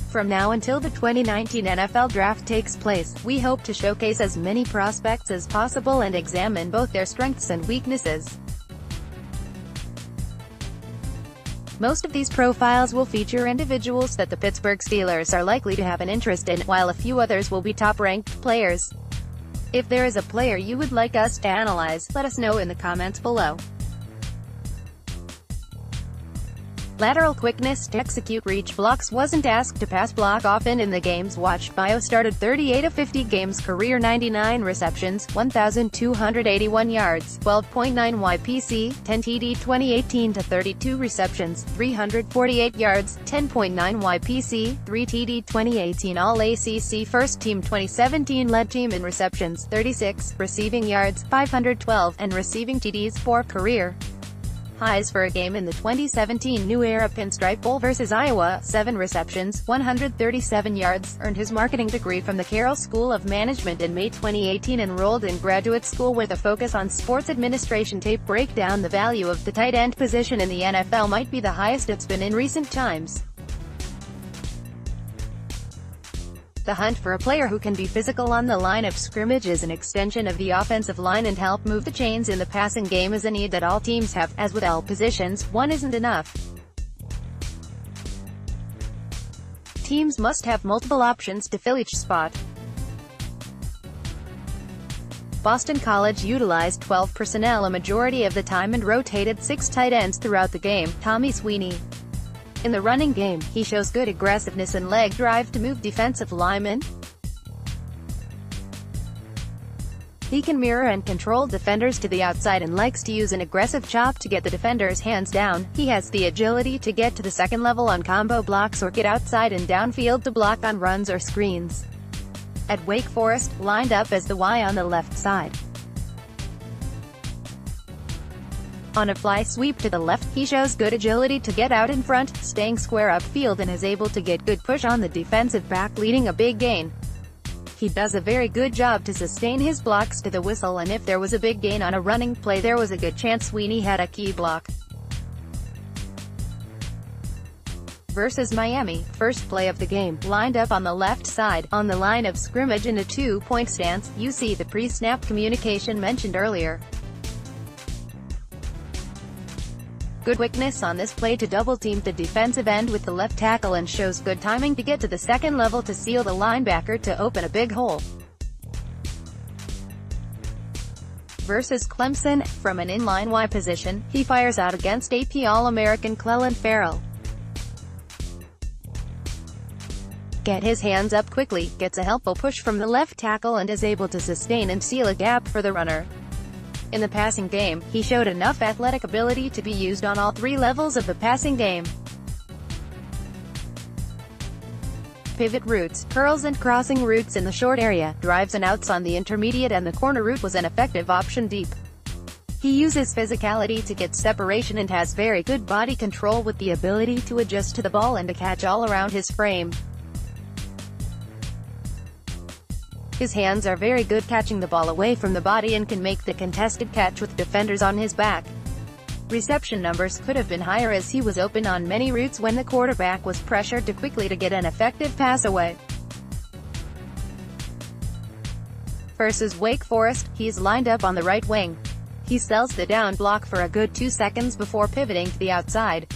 From now until the 2019 NFL Draft takes place, we hope to showcase as many prospects as possible and examine both their strengths and weaknesses. Most of these profiles will feature individuals that the Pittsburgh Steelers are likely to have an interest in, while a few others will be top-ranked players. If there is a player you would like us to analyze, let us know in the comments below. Lateral quickness to execute reach blocks. Wasn't asked to pass block often in the games watched. Bio started 38 of 50 games, career 99 receptions, 1,281 yards, 12.9 YPC, 10 TD 2018 to 32 receptions, 348 yards, 10.9 YPC, 3 TD 2018 All-ACC First Team 2017 led team in receptions, 36, receiving yards, 512, and receiving TDs, 4 career highs for a game in the 2017 New Era Pinstripe Bowl versus Iowa, 7 receptions, 137 yards, earned his marketing degree from the Carroll School of Management in May 2018, enrolled in graduate school with a focus on sports administration. Tape breakdown. The value of the tight end position in the NFL might be the highest it's been in recent times. The hunt for a player who can be physical on the line of scrimmage is an extension of the offensive line and help move the chains in the passing game is a need that all teams have. As with all positions, one isn't enough. Teams must have multiple options to fill each spot. Boston College utilized 12 personnel a majority of the time and rotated 6 tight ends throughout the game. Tommy Sweeney. In the running game, he shows good aggressiveness and leg drive to move defensive linemen. He can mirror and control defenders to the outside and likes to use an aggressive chop to get the defender's hands down. He has the agility to get to the second level on combo blocks or get outside and downfield to block on runs or screens. At Wake Forest, lined up as the Y on the left side. On a fly sweep to the left, he shows good agility to get out in front, staying square upfield, and is able to get good push on the defensive back, leading a big gain. He does a very good job to sustain his blocks to the whistle, and if there was a big gain on a running play, there was a good chance Sweeney had a key block. Versus Miami, first play of the game, lined up on the left side, on the line of scrimmage in a 2-point stance. You see the pre-snap communication mentioned earlier. Good quickness on this play to double-team the defensive end with the left tackle and shows good timing to get to the second level to seal the linebacker to open a big hole. Versus Clemson, from an inline Y position, he fires out against AP All-American Clelin Ferrell. Get his hands up quickly, gets a helpful push from the left tackle and is able to sustain and seal a gap for the runner. In the passing game, he showed enough athletic ability to be used on all 3 levels of the passing game. Pivot routes, curls and crossing routes in the short area, drives and outs on the intermediate and the corner route was an effective option deep. He uses physicality to get separation and has very good body control with the ability to adjust to the ball and to catch all around his frame. His hands are very good catching the ball away from the body and can make the contested catch with defenders on his back. Reception numbers could have been higher as he was open on many routes when the quarterback was pressured to quickly to get an effective pass away. Versus Wake Forest, he's lined up on the right wing. He sells the down block for a good 2 seconds before pivoting to the outside.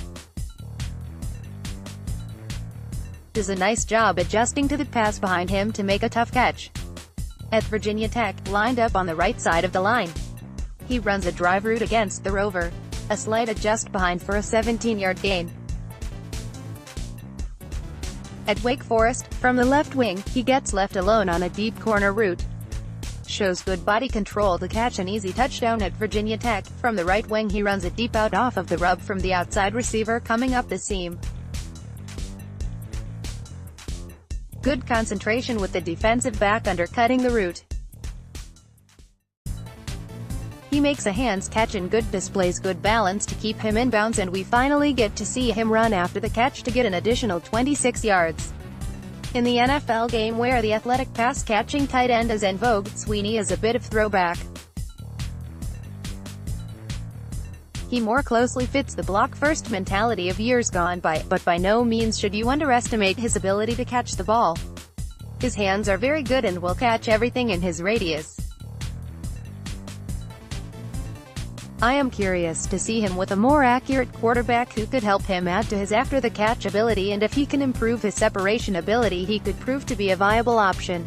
Does a nice job adjusting to the pass behind him to make a tough catch. At Virginia Tech, lined up on the right side of the line. He runs a drive route against the rover. A slight adjust behind for a 17-yard gain. At Wake Forest, from the left wing, he gets left alone on a deep corner route. Shows good body control to catch an easy touchdown. At Virginia Tech, from the right wing he runs a deep out off of the rub from the outside receiver coming up the seam. Good concentration with the defensive back undercutting the route. He makes a hands catch and displays good balance to keep him in bounds, and we finally get to see him run after the catch to get an additional 26 yards. In the NFL game where the athletic pass-catching tight end is en vogue, Sweeney is a bit of throwback. He more closely fits the block-first mentality of years gone by, but by no means should you underestimate his ability to catch the ball. His hands are very good and will catch everything in his radius. I am curious to see him with a more accurate quarterback who could help him add to his after-the-catch ability, and if he can improve his separation ability he could prove to be a viable option.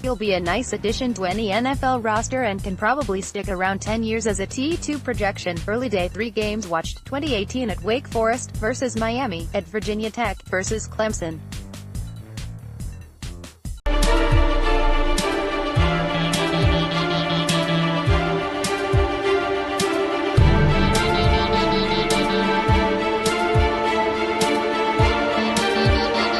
He'll be a nice addition to any NFL roster and can probably stick around 10 years as a T2 projection. Early day 3 games watched: 2018 at Wake Forest vs Miami, at Virginia Tech vs Clemson.